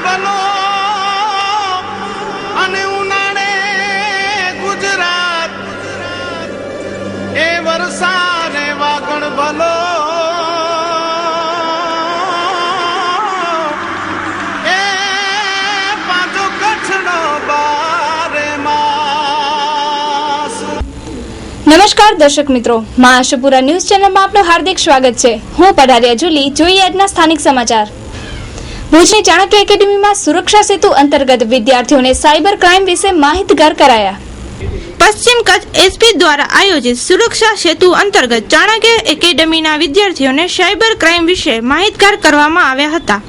ભલો અને ઉનાળે ગુજરાત એ વરસાદ વાગણ ભલો એ પાછો કચ્છનો બારે માસ। નમસ્કાર દર્શક મિત્રો, મા આશાપુરા ન્યૂઝ ચેનલમાં આપનું હાર્દિક સ્વાગત છે। હું પઢારિયા જુલી। જોઈએ આજના સ્થાનિક સમાચાર। ભુજની ચાણક્ય એકેડેમીમાં સુરક્ષા સેતુ અંતર્ગત વિદ્યાર્થીઓને સાયબર ક્રાઇમ વિશે માહિતગાર કરાયા। પશ્ચિમ કચ્છ એસપી દ્વારા આયોજિત સુરક્ષા સેતુ અંતર્ગત ચાણક્ય એકેડેમીના વિદ્યાર્થીઓને સાયબર ક્રાઇમ વિશે માહિતગાર કરવામાં આવ્યા હતા।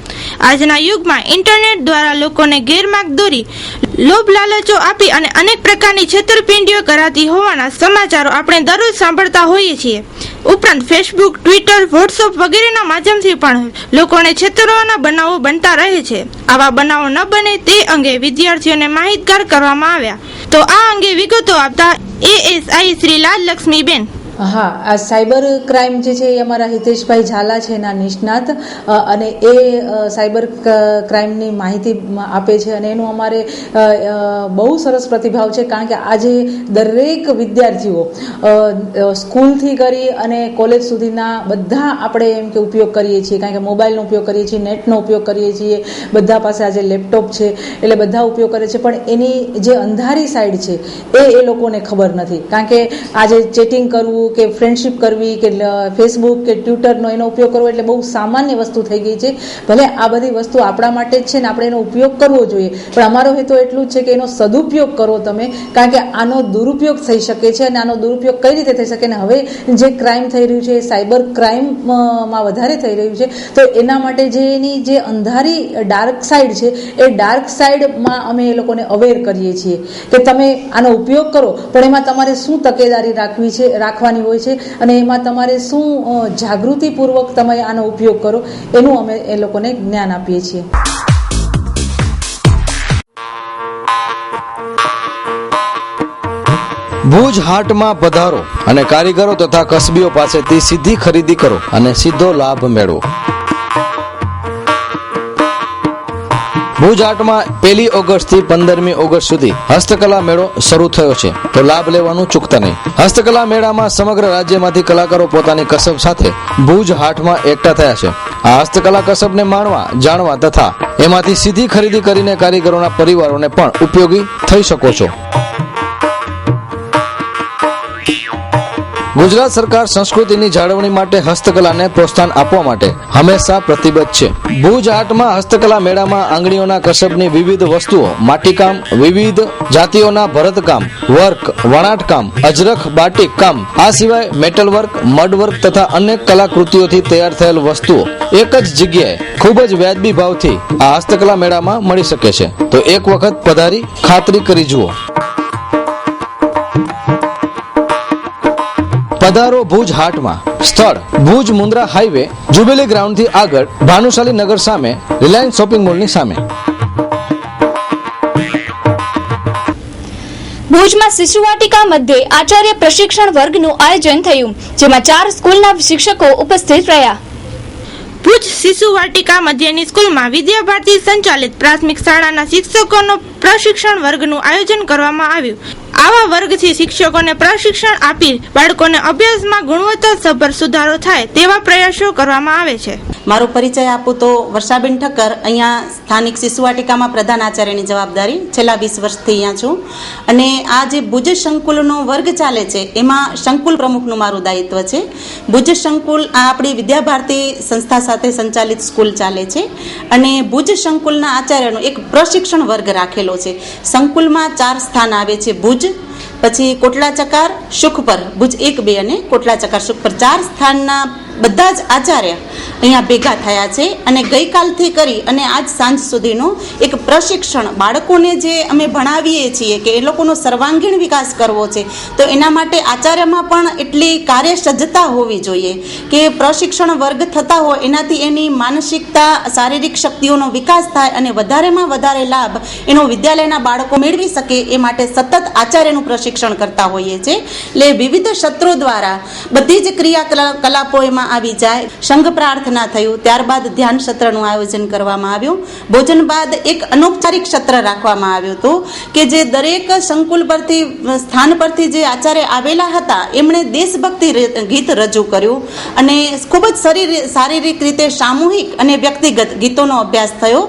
આજના યુગમાં ઇન્ટરનેટ દ્વારા લોકોને ગેરમાર્ગ દોરી લોભ લાલચો આપી અને અનેક પ્રકારની છેતરપિંડીઓ કરાતી હોવાના સમાચારો આપણે દરરોજ સાંભળતા હોઈએ છીએ। ઉપરાંત ફેસબુક, ટ્વિટર, વોટ્સઅપ વગેરેના માધ્યમથી પણ લોકોને છેતરવાના બનાવો બનતા રહે છે। આવા બનાવો ન બને તે અંગે વિદ્યાર્થીઓને માહિતગાર કરવામાં આવ્યા। તો આ અંગે વિગતો આપતા એએસઆઈ શ્રી લાલલક્ષ્મીબેન। હા, આ સાયબર ક્રાઇમ જે છે એ અમારા હિતેશભાઈ ઝાલા છે એના નિષ્ણાત, અને એ સાયબર ક્રાઇમની માહિતી આપે છે અને એનું અમારે બહુ સરસ પ્રતિભાવ છે, કારણ કે આજે દરેક વિદ્યાર્થીઓ સ્કૂલથી કરી અને કોલેજ સુધીના બધા આપણે એમ કે ઉપયોગ કરીએ છીએ, કારણ કે મોબાઈલનો ઉપયોગ કરીએ છીએ, નેટનો ઉપયોગ કરીએ છીએ, બધા પાસે આજે લેપટોપ છે, એટલે બધા ઉપયોગ કરે છે, પણ એની જે અંધારી સાઈડ છે એ લોકોને ખબર નથી, કારણ કે આજે ચેટિંગ કરવું કે ફ્રેન્ડશિપ કરવી કે ફેસબુક કે ટ્વિટરનો એનો ઉપયોગ કરવો એટલે બહુ સામાન્ય વસ્તુ થઈ ગઈ છે। ભલે આ બધી વસ્તુ આપણા માટે જ છે ને આપણે એનો ઉપયોગ કરવો જોઈએ, પણ અમારો હેતુ એટલું જ છે કે એનો સદુપયોગ કરો તમે, કારણ કે આનો દુરુપયોગ થઈ શકે છે અને આનો દુરુપયોગ કઈ રીતે થઈ શકે ને હવે જે ક્રાઇમ થઈ રહ્યું છે એ સાયબર ક્રાઇમમાં વધારે થઈ રહ્યું છે, તો એના માટે જે એની જે અંધારી ડાર્ક સાઈડ છે એ ડાર્ક સાઈડમાં અમે એ લોકોને અવેર કરીએ છીએ કે તમે આનો ઉપયોગ કરો, પણ એમાં તમારે શું તકેદારી રાખવાની હોય છે અને એમાં તમારે શું જાગૃતિપૂર્વક તમે આનો ઉપયોગ કરો એનું અમે એ લોકોને જ્ઞાન આપીએ છીએ। ભુજ હાટમાં પધારો અને કારીગરો તથા કસબીઓ પાસેથી સીધી ખરીદી કરો અને સીધો લાભ મેળવો। ભુજ હાટમાં 1 ઓગસ્ટ થી 15મી ઓગસ્ટ સુધી હસ્તકલા મેળો શરૂ થયો છે, તો લાભ લેવાનું ચૂકતા નહીં। હસ્તકલા મેળામાં સમગ્ર રાજ્યમાંથી કલાકારો પોતાની કસબ સાથે ભુજ હાટમાં એકઠા થયા છે। આ હસ્તકલા કસબને માણવા, જાણવા તથા એમાંથી સીધી ખરીદી કરીને કારીગરોના પરિવારોને પણ ઉપયોગી થઈ શકો છો। ગુજરાત સરકાર સંસ્કૃતિની જાળવણી માટે હસ્તકલાને પ્રોત્સાહન આપવા માટે હંમેશા પ્રતિબદ્ધ છે। ભુજ હાટમાં હસ્તકલા મેળામાં આંગળીઓના કસબની વિવિધ વસ્તુઓ, માટીકામ, વિવિધ જાતિઓના ભરતકામ, વર્ક, વણાટકામ, અજરખ, બાટિક કામ, આ સિવાય મેટલ વર્ક, મડ વર્ક તથા અનેક કલાકૃતિઓથી તૈયાર થયેલ વસ્તુઓ એક જ જગ્યાએ ખૂબ જ વ્યાજબી ભાવથી આ હસ્તકલા મેળામાં મળી શકે છે, તો એક વખત પધારી ખાતરી કરી જુઓ। પધારો ભુજ હાટમાં। સ્થળ Bhuj Mundra highway, jubilee ground થી આગળ, ભાનુશાલી નગર સામે, રિલાયન્સ શોપિંગ મોલની સામે। ભુજમાં શિશુવાટિકા મધ્યે આચાર્ય પ્રશિક્ષણ વર્ગનું આયોજન થયું, જેમાં 4 સ્કૂલના શિક્ષકો ઉપસ્થિત રહ્યા। ભુજ શિશુવાટિકા મધ્યની સ્કૂલમાં વિદ્યાભારતી સંચાલિત પ્રાથમિક શાળાના શિક્ષકોનો પ્રશિક્ષણ વર્ગનું આયોજન કરવામાં આવ્યું। આવા વર્ગથી શિક્ષકોને પ્રશિક્ષણ આપી બાળકોને અભ્યાસમાં ગુણવત્તાસભર સુધારો થાય તેવા પ્રયાસો કરવામાં આવે છે। મારો પરિચય આપું તો વર્ષાબેન ઠક્કર, અહીંયા સ્થાનિક શિશુવાટિકામાં પ્રધાન આચાર્યની જવાબદારી છેલ્લા 20 વર્ષથી અહીંયા છું, અને આ જે ભુજ સંકુલનો વર્ગ ચાલે છે એમાં સંકુલ પ્રમુખનું મારું દાયિત્વ છે। ભુજ સંકુલ આ આપણી વિદ્યાભારતી સંસ્થા સાથે સંચાલિત સ્કૂલ ચાલે છે, અને ભુજ સંકુલના આચાર્યનો એક પ્રશિક્ષણ વર્ગ રાખેલો છે। સંકુલમાં 4 સ્થાન આવે છે, ભુજ, પછી કોટલા ચકાર, સુખપર, ભુજ 1, 2 અને કોટલા ચકાર, સુખપર 4 સ્થાનના બધા જ આચાર્ય અહીંયા ભેગા થયા છે અને ગઈકાલથી કરી અને આજ સાંજ સુધીનો એક પ્રશિક્ષણ બાળકોને જે અમે ભણાવીએ છીએ કે એ લોકોનો સર્વાંગીણ વિકાસ કરવો છે, તો એના માટે આચાર્યમાં પણ એટલી કાર્યસજ્જતા હોવી જોઈએ કે પ્રશિક્ષણ વર્ગ થતા હોય એનાથી એની માનસિકતા, શારીરિક શક્તિઓનો વિકાસ થાય અને વધારેમાં વધારે લાભ એનો વિદ્યાલયના બાળકો મેળવી શકે એ માટે સતત આચાર્યનું પ્રશિક્ષણ કરતા હોઈએ છીએ। એટલે વિવિધ સત્રો દ્વારા બધી જ ક્રિયાકલાપો એમાં આવી જાય. સંઘ પ્રાર્થના થયું, ત્યારબાદ ધ્યાન સત્રનું આયોજન કરવામાં આવ્યું. ભોજન બાદ એક અનૌપચારિક સત્ર રાખવામાં આવ્યું હતું કે જે દરેક સંકુલ પરથી સ્થાન પરથી જે આચાર્ય આવેલા હતા એમણે દેશભક્તિ ગીત રજૂ કર્યું અને ખૂબ જ શારીરિક રીતે સામૂહિક અને વ્યક્તિગત ગીતોનો અભ્યાસ થયો.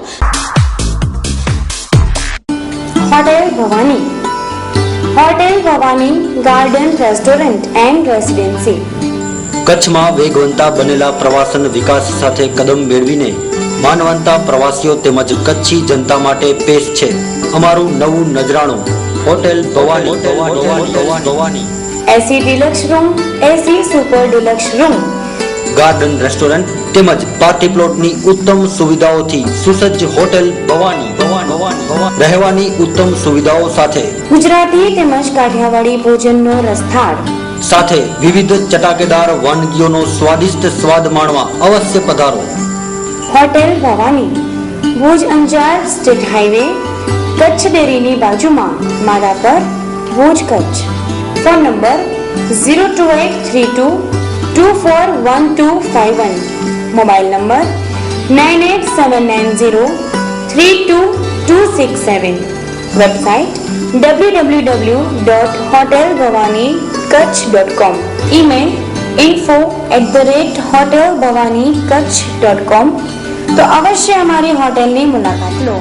Hotel Bhavani garden restaurant and residency. કચ્છમાં વેગવંતા બનેલા પ્રવાસન વિકાસ સાથે કદમ મેળવીને માનવંતા પ્રવાસીઓ તેમજ કચ્છી જનતા માટે પેશ છે અમારું નવું નજરાણું hotel Bhavani. AC deluxe room, AC super deluxe room, garden restaurant તેમજ પાર્ટી પ્લોટની ઉત્તમ સુવિધાઓથી સુસજ્જ હોટેલ ભવાની. રહેવાની ઉત્તમ સુવિધાઓ સાથે ગુજરાતી તેમજ કાઠિયાવાડી ભોજનનો રસથાળ સાથે વિવિધ ચટાકેદાર વાનગીઓનો સ્વાદિષ્ટ સ્વાદ માણવા અવશ્ય પધારો. Hotel Bhavani, Bhuj Anjar state highway, Kutch ડેરીની બાજુમાં, Madhapar, Bhuj, Kutch. Phone number 02832241251, mobile number 9879032267, website www.hotelbhavanikutch.com, email info@hotelbhavanikutch.com. તો અવશ્ય અમારી હોટેલની મુલાકાત લો.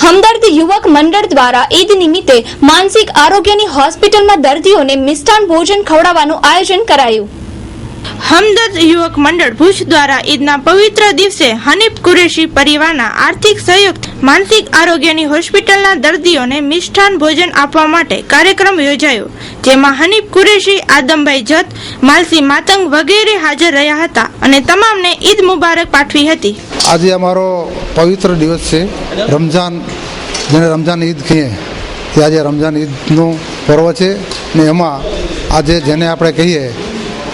હમદર્દ યુવક મંડળ દ્વારા ઈદ નિમિત્તે માનસિક આરોગ્યની હોસ્પિટલમાં દર્દીઓને મિષ્ટાન ભોજન ખવડાવવાનું આયોજન કરાયું. હમદર્દ યુવક મંડળ ભુજ દ્વારા ઈદના પવિત્ર દિવસે હનીફ કુરેશી પરિવારના આર્થિક સહયોગ માનસિક આરોગ્યની હોસ્પિટલના દર્દીઓને મિષ્ટાન ભોજન આપવા માટે કાર્યક્રમ યોજાયો, જેમાં હનીફ કુરેશી, આદમભાઈ જત, માલસી માતંગ વગેરે હાજર રહ્યા હતા અને તમામને ઈદ મુબારક પાઠવી હતી. આજે અમારો પવિત્ર દિવસ છે રમઝાન, જેને રમઝાન ઈદ કહીએ તે આજે રમઝાન ઈદનું પર્વ છે ને એમાં આજે જેને આપણે કહીએ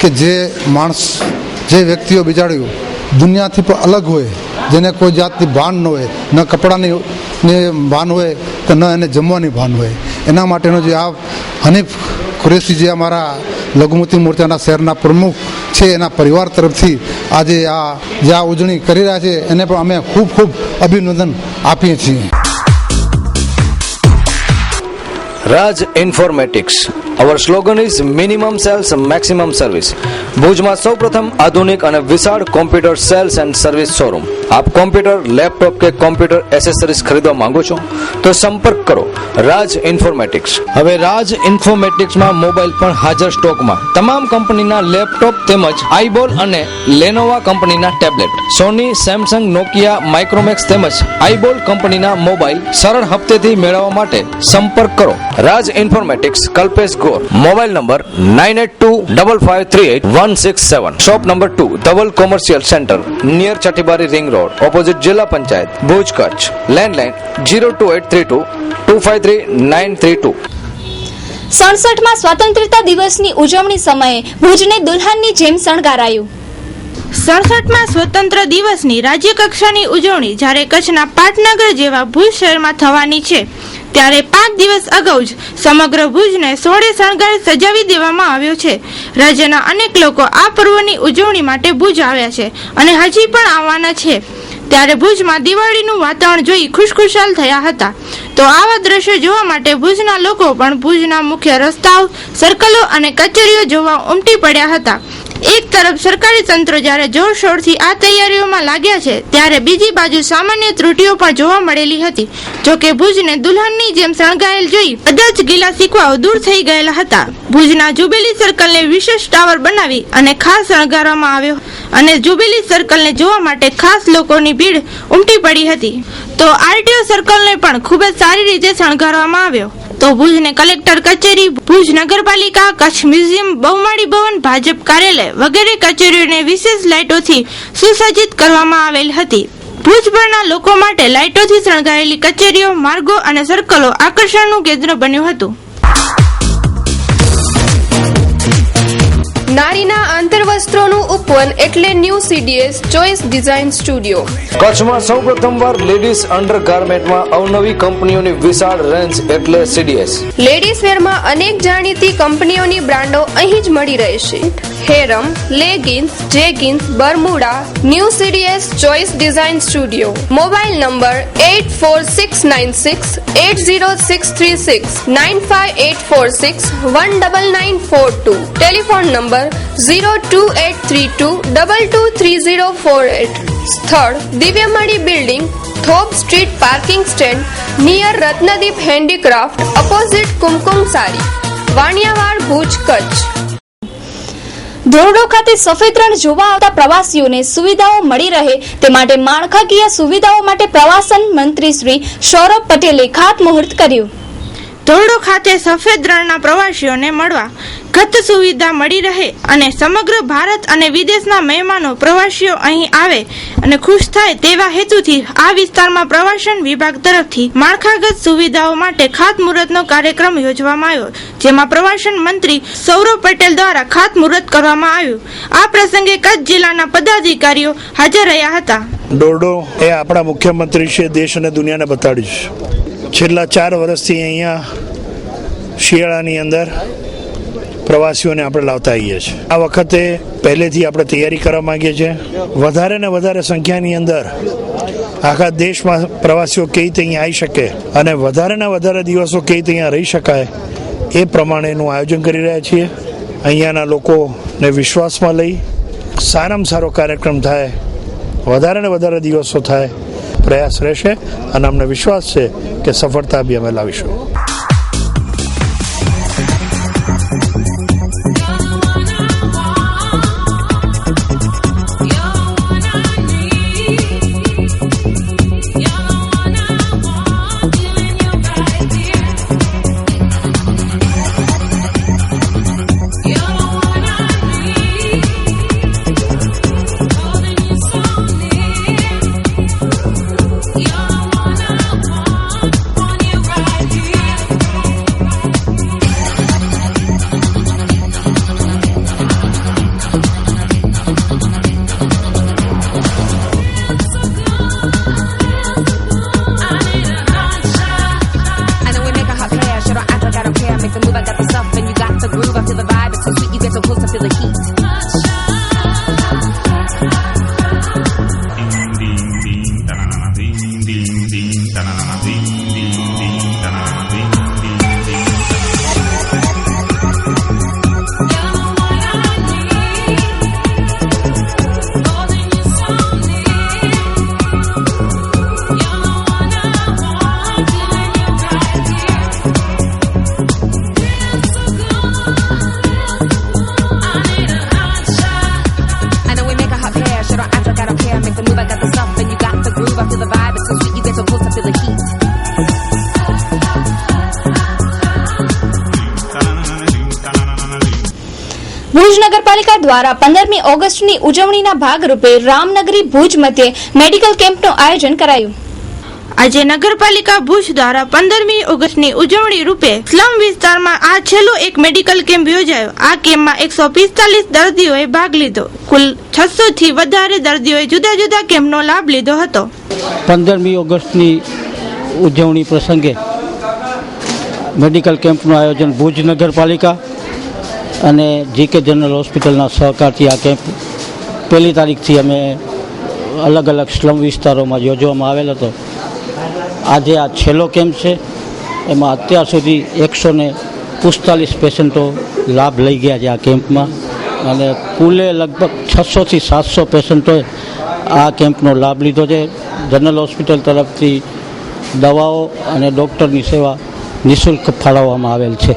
કે જે માણસ, જે વ્યક્તિઓ બિચાર્યું દુનિયાથી પણ અલગ હોય, જેને કોઈ જાતની ભાન ન હોય, ન કપડાની ભાન હોય તો ન એને જમવાની ભાન હોય, એના માટેનો જે આ હનીફ કુરેશી જે અમારા લઘુમતી મોરચાના શહેરના પ્રમુખ છે એના પરિવાર તરફથી આજે આ જે આ ઉજવણી કરી રહ્યા છે એને પણ અમે ખૂબ ખૂબ અભિનંદન આપીએ છીએ. રાજ informatics. Our slogan is minimum sales, maximum service. ભુજમાં સૌપ્રથમ આધુનિક અને વિશાળ computer cells and service showroom. આપ કોમ્પ્યુટર, લેપટોપ કે કોમ્પ્યુટર એસેસરીઝ ખરીદવા માંગો છો તો સંપર્ક કરો રાજ ઇન્ફોર્મેટિક્સ. હવે રાજ ઇન્ફોર્મેટિક્સમાં મોબાઈલ પણ હાજર સ્ટોકમાં. તમામ કંપનીના લેપટોપ તેમજ આઈબોલ અને લેનોવા કંપનીના ટેબ્લેટ, સોની, સેમસંગ, નોકિયા, માઇક્રોમેક્સ તેમજ આઈબોલ કંપનીના મોબાઈલ સરળ હપ્તેથી મેળવવા માટે સંપર્ક કરો Raj informatics, Kalpesh Gor. Mobile number 9825538167. Shop number 2, Dhaval commercial centre, near Chatibari ring road, opposite જિલ્લા પંચાયત, ભુજ, કચ્છ. લેન્ડલાઇન 02832253932. 67માં સ્વતંત્રતા દિવસની ઉજવણી સમયે ભુજને દુલ્હનની જેમ શણગારાયું. 67માં સ્વતંત્ર દિવસની રાજ્ય કક્ષાની ઉજવણી જ્યારે કચ્છના પાટનગર જેવા ભુજ શહેરમાં થવાની છે, ત્યારે 5 દિવસ અગાઉ જ સમગ્ર ભુજને સોળે શણગાર સજાવી દેવામાં આવ્યો છે. રાજ્યના અનેક લોકો આ પર્વની ઉજવણી માટે ભુજ આવ્યા છે અને હજી પણ આવવાના છે. ત્યારે ભુજમાં દિવાળીનું વાતાવરણ જોઈ ખુશખુશાલ થયા હતા. તો આવા દ્રશ્યો જોવા માટે ભુજના લોકો પણ ભુજના મુખ્ય રસ્તાઓ, સર્કલો અને કચેરીઓ જોવા ઉમટી પડ્યા હતા. એક તરફ સરકારી તંત્ર જ્યારે જોરશોરથી આ તૈયારીઓમાં લાગ્યા છે, ત્યારે બીજી બાજુ સામાન્ય ત્રુટીઓ પણ જોવા મળેલી હતી. જોકે ભુજને દુલ્હનની જેમ શણગારેલ જોઈ બધા જ ગીલા શીકવાઓ દૂર થઈ ગયેલા હતા. ભુજના જુબેલી સર્કલને વિશેષ ટાવર બનાવી અને ખાસ શણગારવામાં આવ્યો અને જુબેલી સર્કલને જોવા માટે ખાસ લોકોની ભીડ ઉમટી પડી હતી. તો આરટીઓ સર્કલને પણ ખૂબ જ સારી રીતે શણગારવામાં આવ્યો. તો ભુજને કલેક્ટર કચેરી, ભુજ નગરપાલિકા, કચ્છ મ્યુઝિયમ, બહુમાળી ભવન, ભાજપ કાર્યાલય વગેરે કચેરીઓને વિશેષ લાઇટોથી સુસજ્જિત કરવામાં આવેલ હતી. ભુજભરના લોકો માટે લાઇટોથી શણગારેલી કચેરીઓ, માર્ગો અને સર્કલો આકર્ષણનું કેન્દ્ર બન્યું હતું. નારીના આંતરવસ્ત્રોનું ઉપવન એટલે new CDS choice design studio. કચ્છમાં સૌ પ્રથમવાર લેડીઝ અંડર ગાર્મેન્ટમાં અવનવી કંપનીઓની વિશાળ રેન્જ એટલે CDS. લેડીઝ વેરમાં અનેક જાણીતી કંપનીઓની બ્રાન્ડો અહીં જ મળી રહેશે. Harem, leggings, jeggings, Bermuda. New CDS choice design studio. Mobile number 8469680636 9584619942. Telephone number 02832223048. સ્થળ Divyamani building, Thop street, parking stand near Ratnadeep handicraft, opposite Kumkum sari, Vaniyavad, Bhuj, Kutch. Dhordo ખાતે સફેદ રણ જોવા આવતા પ્રવાસીઓને સુવિધાઓ મળી રહે તે માટે માળખાકીય સુવિધાઓ માટે પ્રવાસન મંત્રી શ્રી સૌરભ પટેલે ખાતમુહૂર્ત કર્યું. ધોરડો ખાતે સફેદ રણના પ્રવાસીઓને મળવા ગત સુવિધા મળી રહે અને સમગ્ર ભારત અને વિદેશના મહેમાનો પ્રવાસીઓ અહીં આવે અને ખુશ થાય તેવા હેતુથી આ વિસ્તારમાં પ્રવાસન વિભાગ તરફથી માળખાગત સુવિધાઓ માટે ખાતમુહૂર્તનો કાર્યક્રમ યોજવામાં આવ્યો, જેમાં પ્રવાસન મંત્રી સૌરભ પટેલ દ્વારા ખાતમુહૂર્ત કરવામાં આવ્યું. આ પ્રસંગે કચ્છ જિલ્લાના પદાધિકારીઓ હાજર રહ્યા હતા. ધોરડો એ આપણા મુખ્યમંત્રી છે દેશ અને દુનિયાને બતાડ્યું છે. છેલ્લા 4 વર્ષથી અહીંયા શિયાળાની અંદર પ્રવાસીઓને આપણે લાવતા આવીએ છીએ. આ વખતે પહેલેથી આપણે તૈયારી કરવા માંગીએ છીએ. વધારે ને વધારે સંખ્યાની અંદર આખા દેશમાં પ્રવાસીઓ કઈ રીતે અહીંયા આવી શકે અને વધારે ને વધારે દિવસો કઈ રીતે અહીંયા રહી શકાય એ પ્રમાણેનું આયોજન કરી રહ્યા છીએ. અહીંયાના લોકોને વિશ્વાસમાં લઈ સારામાં સારો કાર્યક્રમ થાય, વધારે ને વધારે દિવસો થાય પ્રયાસ રહેશે અને અમને વિશ્વાસ છે કે સફળતા બી અમે લાવીશું. ભુજ નગરપાલિકા દ્વારા 15મી ઓગસ્ટની ઉજવણીના ભાગરૂપે રામનગરી ભુજ મધ્યે મેડિકલ કેમ્પનું આયોજન કરાયું. આજે નગરપાલિકા ભુજ દ્વારા 15મી ઓગસ્ટની ઉજવણી રૂપે સ્લમ વિસ્તારમાં આ છેલ્લો એક મેડિકલ કેમ્પ યોજાયો. આ કેમ્પમાં 145 દર્દીઓએ ભાગ લીધો. કુલ 600 થી વધારે દર્દીઓએ જુદા જુદા કેમ્પનો લાભ લીધો હતો. 15મી ઓગસ્ટની ઉજવણી પ્રસંગે મેડિકલ કેમ્પનું આયોજન ભુજ નગરપાલિકા અને જીકે જનરલ હોસ્પિટલના સહકારથી આ કેમ્પ 1 તારીખથી અમે અલગ અલગ સ્લમ વિસ્તારોમાં યોજવામાં આવેલ હતો. આજે આ છેલ્લો કેમ્પ છે. એમાં અત્યાર સુધી 145 પેશન્ટો લાભ લઈ ગયા છે આ કેમ્પમાં અને કુલે લગભગ 600 થી 700 પેશન્ટોએ આ કેમ્પનો લાભ લીધો છે. જનરલ હોસ્પિટલ તરફથી દવાઓ અને ડૉક્ટરની સેવા નિઃશુલ્ક ફાળવવામાં આવેલ છે.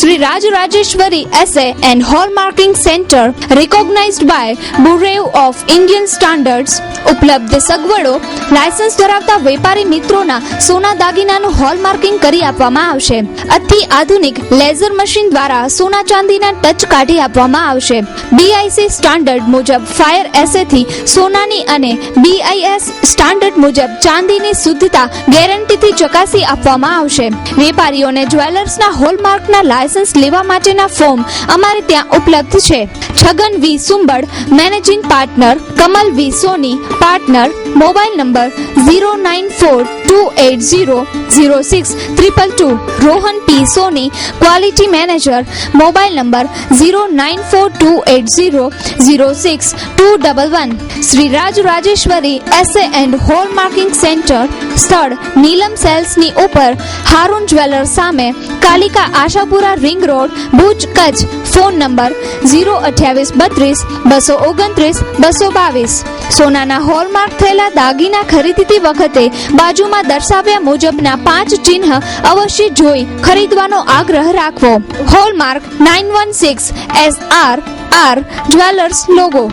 Sri Rajeshwari Essay and Hallmarking Center, recognized by Bureau of Indian Standards. ઉપલબ્ધ સગવડો: લાયસન્સ ધરાવતા વેપારી મિત્રોના સોના દાગીનાનું હોલમાર્કિંગ કરી આપવામાં આવશે. અતિ આધુનિક લેઝર મશીન દ્વારા સોના ચાંદીના ટચ કાઢી આપવામાં આવશે. BIC સ્ટાન્ડર્ડ મુજબ ફાયર એસેથી સોનાની અને BIS સ્ટાન્ડર્ડ મુજબ ચાંદીની શુદ્ધતા ગેરંટીથી ચકાસી આપવામાં આવશે. વેપારીઓને જ્વેલર્સના હોલમાર્કના લાયસન્સ લેવા માટેના ફોર્મ અમારે ત્યાં ઉપલબ્ધ છે. Chhagan V Sumbad, managing partner, Kamal V Soni, partner. Mobile number 09428006222. Rohan P Soni, quality manager. Mobile number 09428006211. Shri Rajeshwari assay and hallmarking centre, સ્થળ નીલમ સેલ્સની ઉપર, હારૂન જ્વેલર્સ સામે, Kalika Ashapura ring road, Bhuj, Kutch. Phone number 02832293222. સોનાના હોલમાર્ક થયેલા દાગીના ખરીદતી વખતે બાજુમાં દર્શાવ્યા મુજબના 5 ચિહ્ન અવશ્ય જોઈ ખરીદવાનો આગ્રહ રાખવો. Hallmark 916 SRR jewellers logo.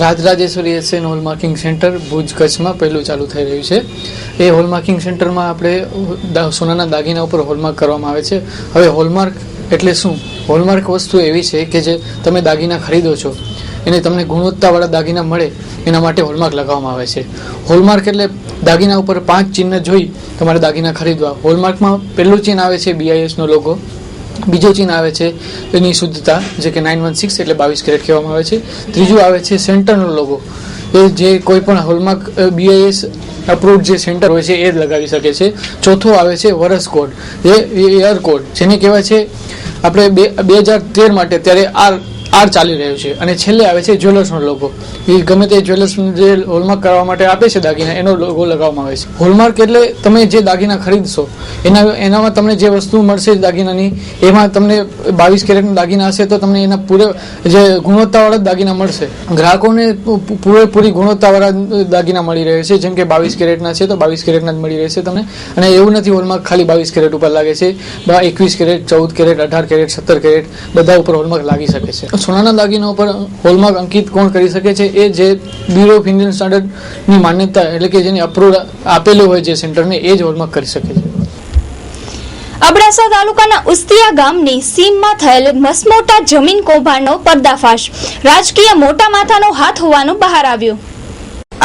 Rajeshwari assay hallmarking centre Bhuj કચ્છમાં પહેલું ચાલુ થઈ રહ્યું છે. એ હોલમાર્કિંગ સેન્ટરમાં આપણે સોનાના દાગીના ઉપર હોલમાર્ક કરવામાં આવે છે. હવે હોલમાર્ક એટલે શું? હોલમાર્ક વસ્તુ એવી છે કે જે તમે દાગીના ખરીદો છો એને તમને ગુણવત્તાવાળા દાગીના મળે એના માટે હોલમાર્ક લગાવવામાં આવે છે. હોલમાર્ક એટલે દાગીના ઉપર 5 ચિહ્ન જોઈ તમારે દાગીના ખરીદવા. હોલમાર્કમાં પહેલું ચિહ્ન આવે છે BIS નો લોગો, બીજો ચિહ્ન આવે છે એની શુદ્ધતા જે કે 916 એટલે 22 કેરેટ કહેવામાં આવે છે. ત્રીજું આવે છે સેન્ટરનો લોગો, એ જે કોઈ પણ હોલમાર્ક BIS અપ્રુવડ જે સેન્ટર હોય છે એ જ લગાવી શકે છે. ચોથું આવે છે વરસ કોડ, એ યર કોડ જેને કહેવાય છે આપણે 2013 માટે ત્યારે આર ચાલી રહ્યું છે. અને છેલ્લે આવે છે જ્વેલર્સનો લોગો, એ ગમે તે જ્વેલર્સ જે હોલમાર્ક કરવા માટે આપે છે દાગીના એનો લોગો લગાવવામાં આવે છે. હોલમાર્ક એટલે તમે જે દાગીના ખરીદશો એનામાં તમને જે વસ્તુ મળશે દાગીનાની એમાં તમને 22 કેરેટના દાગીના હશે તો તમને એના જે ગુણવત્તાવાળા દાગીના મળશે. ગ્રાહકોને પૂરેપૂરી ગુણવત્તાવાળા દાગીના મળી રહે છે. જેમ કે 22 કેરેટના છે તો 22 કેરેટના જ મળી રહેશે તમને. અને એવું નથી હોલમાર્ક ખાલી 22 કેરેટ ઉપર લાગે છે, 21 કેરેટ, 14 કેરેટ, 18 કેરેટ, 17 કેરેટ બધા ઉપર હોલમાર્ક લાગી શકે છે. સોનાના દાગીના ઉપર હોલમાર્ક અંકિત કોણ કરી શકે છે? એ જે બ્યુરો ઓફ ઇન્ડિયન સ્ટાન્ડર્ડની માન્યતા એટલે કે જેની અપ્રુવલ આપેલું હોય જે સેન્ટરને એ જ હોલમાર્ક કરી શકે છે. અબડાસા તાલુકાના ઉસ્તિયા ગામની સીમમાં થયેલ મસમોટા જમીન કૌભાંડનો પર્દાફાશ. રાજકીય મોટા માથાનો હાથ હોવાનું બહાર આવ્યું.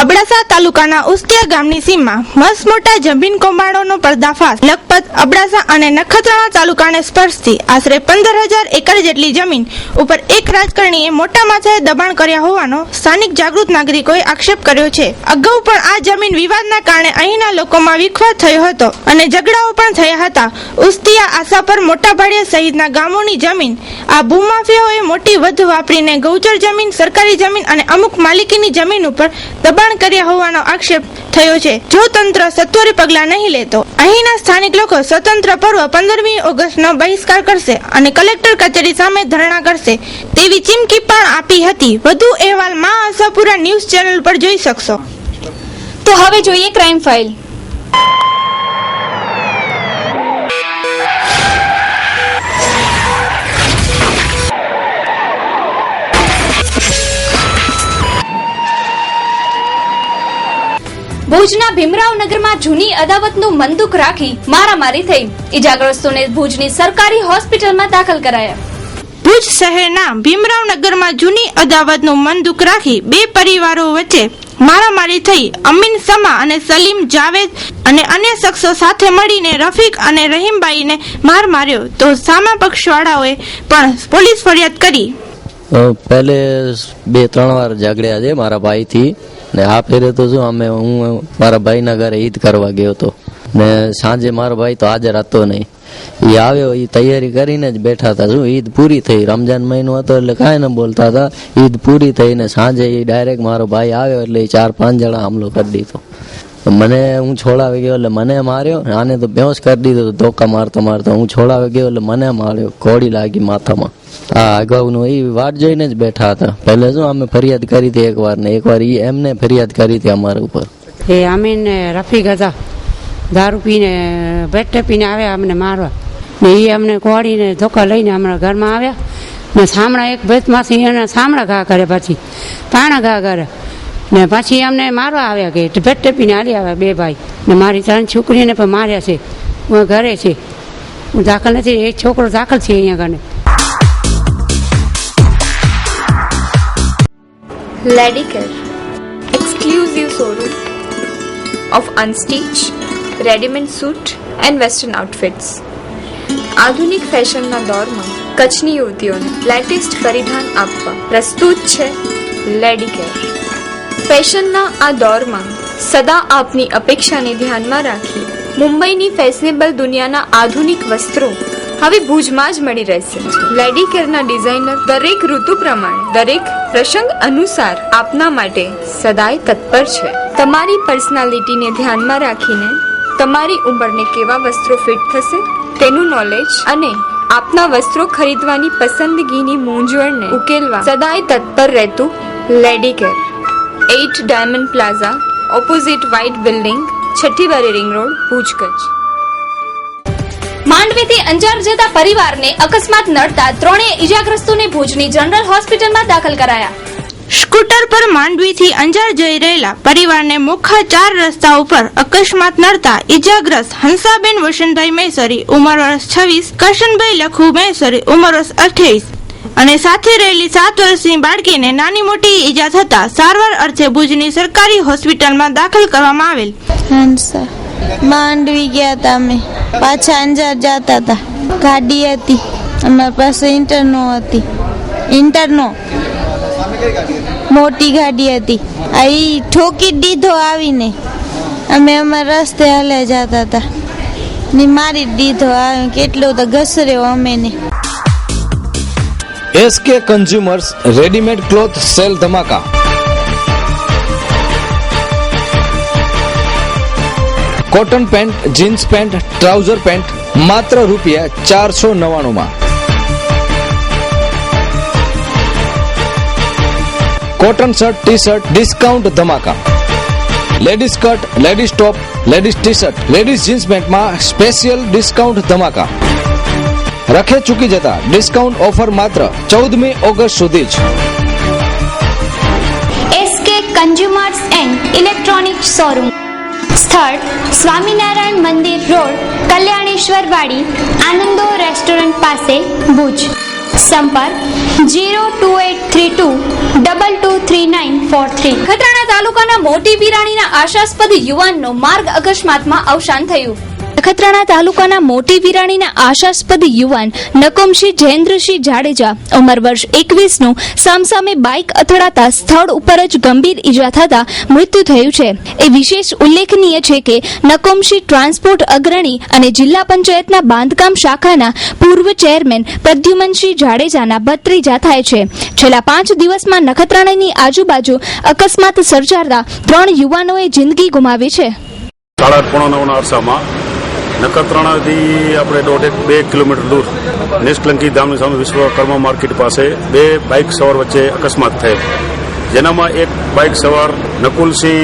અબડાસા તાલુકાના ઉસ્તિયા ગામની સીમમાં મસમોટા જમીન કૌભાંડોનો પર્દાફાશ. લખપત, અબડાસા અને નખત્રાણા તાલુકાને સ્પર્શતી આશરે 15,000 એકર જેટલી જમીન ઉપર એક રાજકારણીએ મોટા માથાએ દબાણ કર્યા હોવાનો સ્થાનિક જાગૃત નાગરિકોએ આક્ષેપ કર્યો છે. અગાઉ પણ આ જમીન વિવાદના કારણે અહીંના લોકોમાં વિખવાદ થયો હતો અને ઝઘડાઓ પણ થયા હતા. ઉસ્તિયા, આશાપર, મોટાભાડિયા સહિતના ગામોની જમીન આ ભૂમાફિયાઓએ મોટી વધ વાપરીને ગૌચર જમીન, સરકારી જમીન અને અમુક માલિકીની જમીન ઉપર દબાણ કર્યા હોવાનો આક્ષેપ થયો છે. જો તંત્ર સત્વરે પગલાં નહીં લે તો અહીંના સ્થાનિક લોકો સ્વતંત્ર પર્વ 15મી ઓગસ્ટનો બહિષ્કાર કરશે અને કલેક્ટર કચેરી સામે ધરણા કરશે તેવી ચીમકી પણ આપી હતી. વધુ અહેવાલ મા આશાપુરા ન્યૂઝ ચેનલ પર જોઈ શકશો. તો હવે જોઈએ ક્રાઇમ ફાઇલ. ભુજના ભીમરાવનગરમાં જૂની અદાવતનું મંદુક રાખી મારામારી થઈ. ઈજાગ્રસ્તોને ભુજની સરકારી હોસ્પિટલમાં દાખલ કરાયા. ભુજ શહેરના ભીમરાવનગરમાં જૂની અદાવતનું મંદુક રાખી 2 પરિવારો વચ્ચે મારામારી થઈ. અમીન સમા અને સલીમ જાવેદ અને અન્ય શખ્સો સાથે મળીને રફીક અને રહીમભાઈને માર માર્યો તો સામા પક્ષવાળાઓએ પણ પોલીસ ફરિયાદ કરી. પહેલે 2-3 વાર ઝઘડ્યા છે મારા ભાઈથી ને આ ફેરે તો શું હું મારા ભાઈના ઘરે ઈદ કરવા ગયો હતો ને સાંજે મારો ભાઈ તો હાજર હતો નહીં. એ આવ્યો, એ તૈયારી કરીને જ બેઠા હતા. શું ઈદ પૂરી થઈ, રમજાન મહિનો હતો એટલે કાંઈ ન બોલતા હતા. ઈદ પૂરી થઈ ને સાંજે એ ડાયરેક્ટ મારો ભાઈ આવ્યો એટલે 4-5 જણા હુમલો કરી દીધો. મને હું છોડાવી ગયો એટલે મને માર્યો. આને તો બેહોશ કરી દીધો ધોકા મારતો મારતો. હું છોડાવી ગયો એટલે મને માર્યો, ઘોડી લાગી માથામાં. હા, અગાઉનું એ વાટ જોઈને જ બેઠા હતા. પહેલે શું અમે ફરિયાદ કરી હતી એકવાર ને એકવાર એમને ફરિયાદ કરી હતી અમારા ઉપર. એ અમીન રફીક હતા, દારૂ પીને બેઠે પીને આવ્યા અમને મારવા. ને એ અમને કોળીને ધોકા લઈને હમણાં ઘરમાં આવ્યા ને સામડા એક ભેતમાંથી એને સામડા ઘા કરે, પછી પાણા ઘા કરે ને પછી અમને મારવા આવ્યા કે ભેટ ટેપીને હાલી આવ્યા 2 ભાઈ ને મારી 3 છોકરીને પણ માર્યા છે. હું ઘરે છે, હું દાખલ નથી, એક છોકરો દાખલ છે અહીંયા આગળ. Ladicare, exclusive showroom of unstitched, ready-made suit and western outfits. આધુનિક ફેશનના દોરમાં કચ્છની યુવતીઓને લેટેસ્ટ પરિધાન આપવા પ્રસ્તુત છે લેડીકેર. ફેશનના આ દોરમાં સદા આપની અપેક્ષાને ધ્યાનમાં રાખી મુંબઈની ફેશનેબલ દુનિયાના આધુનિક વસ્ત્રો હવે ભુજમાં જ મળી રહેશે. લેડીકેરના ડિઝાઇનર દરેક ઋતુ પ્રમાણે દરેક પ્રસંગ અનુસાર આપના માટે સદાય તત્પર છે. તમારી પર્સનાલિટીને ધ્યાનમાં રાખીને તમારી ઉંમરને કેવા વસ્ત્રો ફિટ થશે તેનું નોલેજ અને આપના વસ્ત્રો ખરીદવાની પસંદગીની મૂંઝવણને ઉકેલવા સદાય તત્પર રહેતું Ladycare. 8 diamond plaza, opposite white building, 6ઠી બારી રિંગ રોડ, ભુજ, કચ્છ. માંડવીથી અંજાર જતા પરિવારને અકસ્માત નડતા 3 ઈજાગ્રસ્તોને ભુજની જનરલ હોસ્પિટલમાં દાખલ કરાયા. સ્કૂટર પર માંડવીથી અંજાર જઈ રહેલા પરિવારને મુખ્ય 4 રસ્તા ઉપર અકસ્માત નડતા ઈજાગ્રસ્ત હંસાબેન વસંતભાઈ મહેસરી ઉંમર વર્ષ 26, કરશનભાઈ લખુ મહેસરી ઉંમર વર્ષ 28 અને સાથે રહેલી 7 વર્ષની બાળકીને નાની મોટી ઈજા થતા સારવાર અર્થે ભુજની સરકારી હોસ્પિટલમાં દાખલ કરવામાં આવેલ. હંસા માંડવી ગયા હતા, અમે પાછા અંજાર જતા હતા. ગાડી હતી અમારી પાસે, ઇન્ટરનો મોટી ગાડી હતી. આ ઠોકી દીધો આવીને, અમે અમારા રસ્તે હાલે જતા હતા ને મારી દીધો આવે. કેટલો તો ઘસર્યો અમે ને. SK consumers readymade cloth sale ધમાકા. Cotton pant, jeans pant, trouser pant માત્ર ₹499 માં. Cotton shirt, T shirt discount ધમાકા. Ladies skirt, ladies top, ladies T shirt, ladies jeans પેન્ટમાં સ્પેશિયલ ડિસ્કાઉન્ટ ધમાકા. રખે ચૂકી જતા ડિસ્કાઉન્ટ ઓફર માત્ર 14મી ઓગસ્ટ સુધી જ. SK consumers and electronic showroom, સ્થળ સ્વામિનારાયણ મંદિર રોડ, કલ્યાણેશ્વર વાડી, આનંદો રેસ્ટોરન્ટ પાસે, ભુજ. સંપર્ક 02832223943. નખત્રાણા તાલુકાના મોટી વિરાણીના આશાસ્પદ યુવાનનો માર્ગ અકસ્માતમાં અવસાન થયું. નખત્રાણા તાલુકાના મોટી વિરાણીના આશાસ્પદ યુવાન નકુમસિંહ જયેન્દ્રસિંહ જાડેજા ઉંમર વર્ષ 21 નું સામસામે બાઇક અથડાતા સ્થળ ઉપર જ ગંભીર ઈજા થતા મૃત્યુ થયું છે. એ વિશેષ ઉલ્લેખનીય છે કે નકુમસિંહ ટ્રાન્સપોર્ટ અગ્રણી અને જિલ્લા પંચાયતના બાંધકામ શાખાના પૂર્વ ચેરમેન પ્રદ્યુમનસિંહ જાડેજાના ભત્રીજા થાય છે. છેલ્લા 5 દિવસમાં નખત્રાણાની આજુબાજુ અકસ્માત સર્જાતા 3 યુવાનોએ જિંદગી ગુમાવી છે. 8:30 અરસામાં નખત્રાણાથી આપણે 1.5-2 કિલોમીટર દૂર નિષ્કલંકી ધામની સામે વિશ્વકર્મા માર્કેટ પાસે 2 બાઇક સવાર વચ્ચે અકસ્માત થયેલ, જેનામાં એક બાઇક સવાર નકુલસિંહ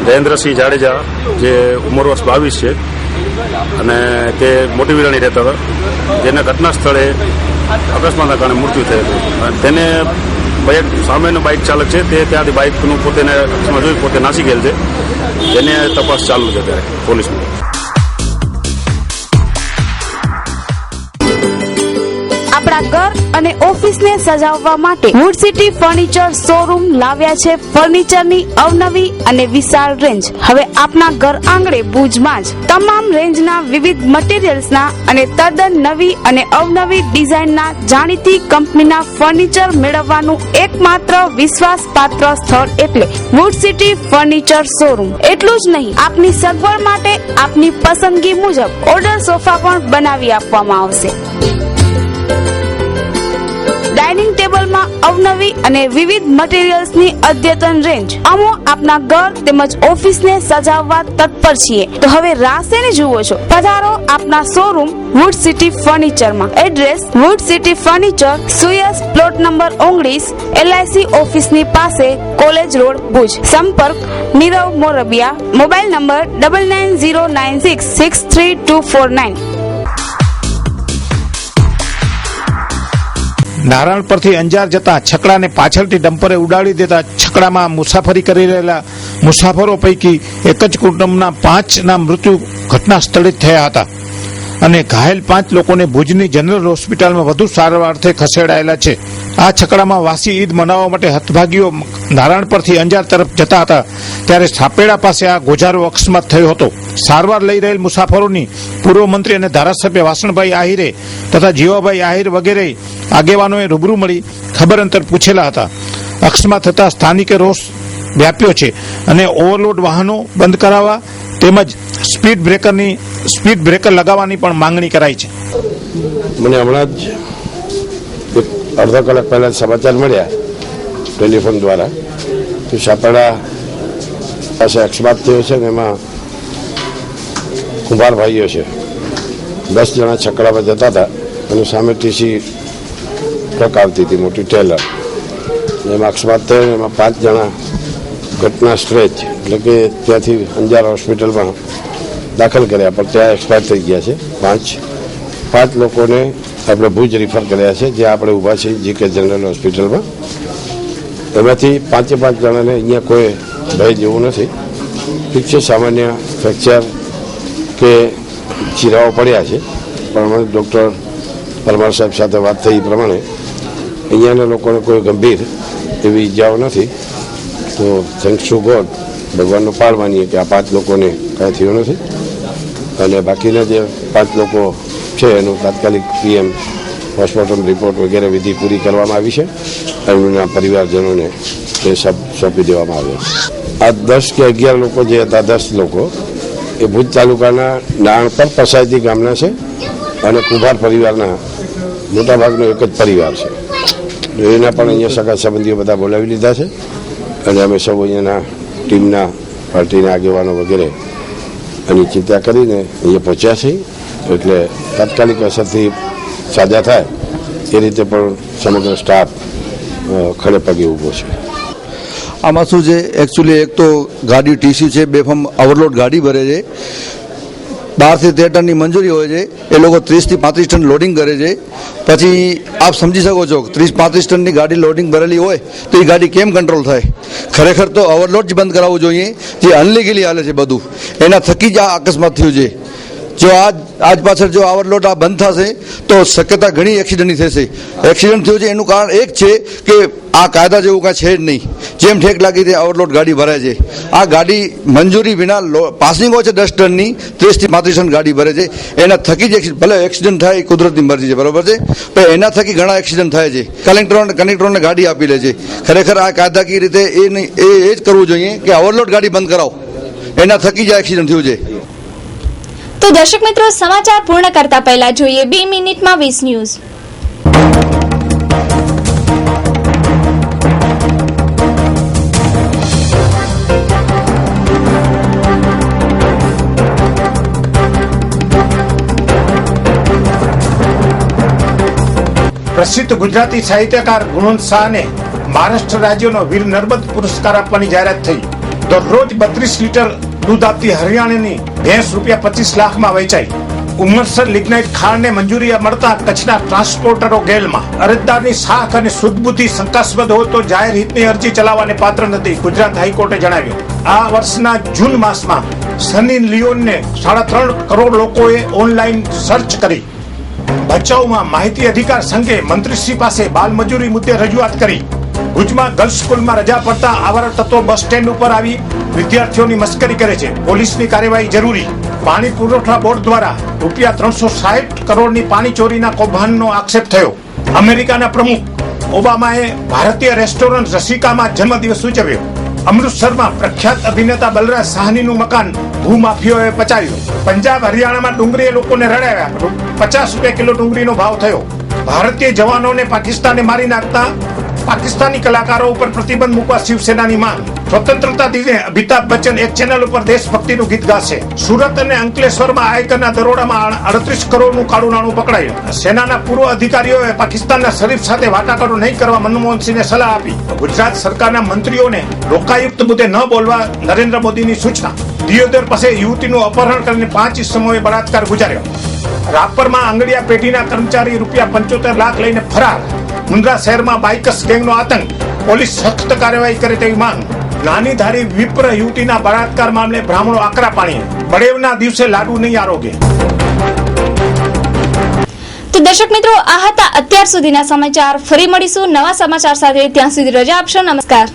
જયેન્દ્રસિંહ જાડેજા જે ઉંમર વર્ષ 22 છે અને તે મોટી વિરાણી રહેતા હતા, જેના ઘટના સ્થળે અકસ્માતના કારણે મૃત્યુ થયેલું. તેને સામેનો બાઇક ચાલક છે તે ત્યાંથી બાઇકનું પોતે જોઈ પોતે નાસી ગયેલ છે, જેને તપાસ ચાલુ છે ત્યારે પોલીસની. આપણા ઘર અને ઓફિસને સજાવવા માટે વુડ સિટી ફર્નિચર શોરૂમ લાવ્યા છે ફર્નિચરની અવનવી અને વિશાળ રેન્જ. હવે આપના ઘર આંગણે ભુજમાં જ તમામ રેન્જના વિવિધ મટીરીયલ્સના અને તદ્દન નવી અને અવનવી ડિઝાઇનના જાણીતી કંપનીના ફર્નિચર મેળવવાનું એકમાત્ર વિશ્વાસપાત્ર સ્થળ એટલે વુડ સિટી ફર્નિચર શોરૂમ. એટલું જ નહીં, આપની સગવડ માટે આપની પસંદગી મુજબ ઓર્ડર સોફા પણ બનાવી આપવામાં આવશે. ડાઇનિંગ ટેબલમાં અવનવી અને વિવિધ મટીરીયલ્સની અદ્યતન રેન્જ. અમો આપના ઘર તેમજ ઓફિસને સજાવવા તત્પર છીએ, તો હવે રાહ શેને જુઓ છો? પધારો આપના શોરૂમ વુડ સિટી ફર્નિચરમાં. એડ્રેસ વુડ સિટી ફર્નિચર, સુયસ પ્લોટ નંબર 19, LIC ઓફિસની પાસે, કોલેજ રોડ, ભુજ. સંપર્ક નીરવ મોરબિયા. Mobile number 9909663249. નારાયણ પરથી અંજાર જતા છકડાને પાછળથી ડમ્પરે ઉડાડી દેતા છકડામાં મુસાફરી કરી રહેલા મુસાફરો પૈકી એક જ કુટુંબના 5ના મૃત્યુ ઘટના સ્થળે થયા હતા અને ઘાયલ 5 લોકોને ભુજની જનરલ હોસ્પિટલમાં વધુ સારવારથી ખસેડાયેલા છે. આ છકડામાં વાસી ઈદ મનાવવા માટે હતભાગીઓ નારાયણ પરથી અંજાર તરફ જતા હતા ત્યારે સાપેડા પાસે આ ગોજારો અકસ્માત થયો હતો. સારવાર લઈ રહેલ મુસાફરોની પૂર્વ મંત્રી અને ધારાસભ્ય વાસણભાઈ આહિરે તથા જીવાભાઈ આહિર વગેરે આગેવાનોએ રૂબરૂ મળી ખબર અંતર પૂછેલા હતા. અકસ્માત થતા સ્થાનિકે રોષ વ્યાપ્યો છે અને ઓવરલોડ વાહનો બંધ કરાવવા તેમજ સ્પીડ બ્રેકર લગાવવાની પણ માંગણી કરાઈ છે. મને હમણાં જ અડધા કલાક પહેલા સમાચાર મળ્યા ટેલિફોન દ્વારા કે સાપડા પાસે અકસ્માત થયો છે ને એમાં કુંભાર ભાઈઓ છે 10 જણા છકડામાં જતા હતા અને સામે ટીસી ટ્રક આવતી હતી મોટી ટેલર, એમાં અકસ્માત થયો ને એમાં 5 જણા ઘટના સ્ટ્રેચ એટલે કે ત્યાંથી અંજાર હોસ્પિટલમાં દાખલ કર્યા પણ ત્યાં એક્સપાયર થઈ ગયા છે. 5 લોકોને આપણે ભુજ રિફર કર્યા છે જ્યાં આપણે ઊભા છીએ જીકે જનરલ હોસ્પિટલમાં. એમાંથી 5 જણાને અહીંયા કોઈ ભય જેવું નથી. ઠીક છે, સામાન્ય ફ્રેક્ચર કે ચીરાઓ પડ્યા છે પણ અમે ડૉક્ટર પરમાર સાહેબ સાથે વાત થઈ એ પ્રમાણે અહીંયાના લોકોને કોઈ ગંભીર એવી ઈજાઓ નથી. તો થેન્ક્સ ટુ ગોડ, ભગવાનનો પાર માનીએ કે આ 5 લોકોને કાંઈ થયું નથી અને બાકીના જે 5 લોકો છે એનું તાત્કાલિક પીએમ પોસ્ટમોર્ટમ રિપોર્ટ વગેરે વિધિ પૂરી કરવામાં આવી છે અને એમના પરિવારજનોને એ સબ સોંપી દેવામાં આવ્યો છે. આ 10 કે 11 લોકો જે હતા 10 લોકો એ ભુજ તાલુકાના નાણપર પસાયતી ગામના છે અને કુંભાર પરિવારના મોટાભાગનો એક જ પરિવાર છે. એના પણ અહીંયા સગા સંબંધીઓ બધા બોલાવી લીધા છે અને અમે સૌ અહીંયાના ટીમના પાર્ટીના આગેવાનો વગેરે એની ચિંતા કરીને અહીંયા પહોંચ્યા છીએ એટલે તાત્કાલિક અસરથી સાજા થાય એ રીતે પણ સમગ્ર સ્ટાફ ખડે પગે ઊભો છે. આમાં શું છે, એકચ્યુઅલી એક તો ગાડી ટીસી છે, બેફામ ઓવરલોડ ગાડી ભરે છે. 12 થી 13 ટનની મંજૂરી હોય છે, એ લોકો 30 થી 35 ટન લોડિંગ કરે છે. પછી આપ સમજી શકો છો 30-35 ટનની ગાડી લોડિંગ ભરેલી હોય તો એ ગાડી કેમ કંટ્રોલ થાય? ખરેખર તો ઓવરલોડ જ બંધ કરાવવું જોઈએ, જે અનલીગલી હાલે છે બધું, એના થકી જ આ અકસ્માત થયું છે. જો આજ પાછળ જો ઓવરલોડ આ બંધ થશે તો શક્યતા ઘણી એક્સિડન્ટની થશે. એક્સિડન્ટ થયું છે એનું કારણ એક છે કે આ કાયદા જેવું કાંઈ છે જ નહીં, જેમ ઠેક લાગી તે ઓવરલોડ ગાડી ભરાય છે. આ ગાડી મંજૂરી વિના પાસિંગો છે 10 ટનની, 30 થી 35 ટન ગાડી ભરે છે. એના થકી જ ભલે એક્સિડન્ટ થાય એ કુદરતની મરજી છે, બરોબર છે, પણ એના થકી ઘણા એક્સિડન્ટ થાય છે. કલેક્ટરોને ગાડી આપી લે છે. ખરેખર આ કાયદાકીય રીતે એ જ કરવું જોઈએ કે ઓવરલોડ ગાડી બંધ કરાવો, એના થકી જ આ એક્સિડન્ટ થયું છે. તો દર્શક મિત્રો, સમાચાર પૂર્ણ કરતા પહેલા જોઈએ 2 મિનિટમાં 20 ન્યૂઝ. પ્રસિદ્ધ ગુજરાતી સાહિત્યકાર ગુણવંત શાહને મહારાષ્ટ્ર રાજ્યનો વીર નર્મદ પુરસ્કાર આપવાની જાહેરાત થઈ. દરરોજ 32 લીટર દૂધ આપતી હરિયાણાની ભેંસ ₹25 લાખમાં વેચાઈ. ઉમરસર લિગ્નાઇટ ખાણને મંજૂરી મળતા કચ્છના ટ્રાન્સપોર્ટરો ગેલમાં. અરજદારની સાખ અને શુદ્ધ શંકાસ્પદ હોય તો જાહેર હિતની અરજી ચલાવવાને પાત્ર નથી, ગુજરાત હાઈકોર્ટે જણાવ્યું. આ વર્ષના જૂન માસમાં સની લિયોનને 3.5 કરોડ લોકોએ ઓનલાઈન સર્ચ કરી. ભચાઉમાં માહિતી અધિકાર સંઘે મંત્રીશ્રી પાસે બાલમજૂરી મુદ્દે રજૂઆત કરી. ભુજમાં ગર્લ્સ સ્કૂલમાં રજા પડતા આવારા તત્વો બસ સ્ટેન્ડ ઉપર આવી વિદ્યાર્થીઓની મસ્કરી કરે છે, પોલીસની કાર્યવાહી જરૂરી. પાણી પુરવઠા બોર્ડ દ્વારા ₹360 કરોડની પાણી ચોરીના કૌભાંડનો આક્ષેપ થયો. અમેરિકાના પ્રમુખ ઓબામાએ ભારતીય રેસ્ટોરન્ટ રસિકામાં જન્મદિવસ ઉજવ્યો. અમૃતસરમાં પ્રખ્યાત અભિનેતા બલરાજ સાહનીનું મકાન ભૂમાફિયાઓએ પચાવ્યું. પંજાબ હરિયાણામાં ડુંગળીએ લોકોને રડાવ્યા. ₹50 કિલો ડુંગળીનો ભાવ થયો. ભારતીય જવાનોને પાકિસ્તાને મારી નાખતા પાકિસ્તાની કલાકારો ઉપર પ્રતિબંધ મૂકવા શિવસેનાની માંગ. સ્વતંત્રતા દિને અમિતાભ બચ્ચન એક ચેનલ ઉપર દેશભક્તિનું ગીત ગાશે. સુરત અને અંકલેશ્વરમાં આયકરના દરોડામાં 38 કરોડનું કાળું નાણું પકડાયું. સેનાના પૂર્વ અધિકારીઓએ પાકિસ્તાનના શરીફ સાથે વાટાઘાટો નહીં કરવા મનમોહનસિંહને સલાહ આપી. ગુજરાત સરકારના મંત્રીઓને લોકાયુક્ત મુદ્દે ન બોલવા નરેન્દ્ર મોદીની સૂચના. દિયોદર પાસે યુવતીનું અપહરણ કરીને 5 ઇસમોએ બળાત્કાર ગુજાર્યો. રાપરમાં આંગડિયા પેઢીના કર્મચારી ₹75 લાખ લઈને ફરાર. મુન્દ્રા શહેરમાં બાઇકર્સ ગેંગનો આતંક, પોલીસ સખ્ત કાર્યવાહી કરે તેવી માંગ. નાની ધારી વિપ્ર યુવતીના બળાત્કાર મામલે બ્રાહ્મણો આકરા પાણીએ, બળેવના દિવસે લાડુ નહીં આરોગે. તો દર્શક મિત્રો, આ હતા અત્યાર સુધીના સમાચાર. ફરી મળીશું નવા સમાચાર સાથે. ત્યાં સુધી રજા આપશો. નમસ્કાર.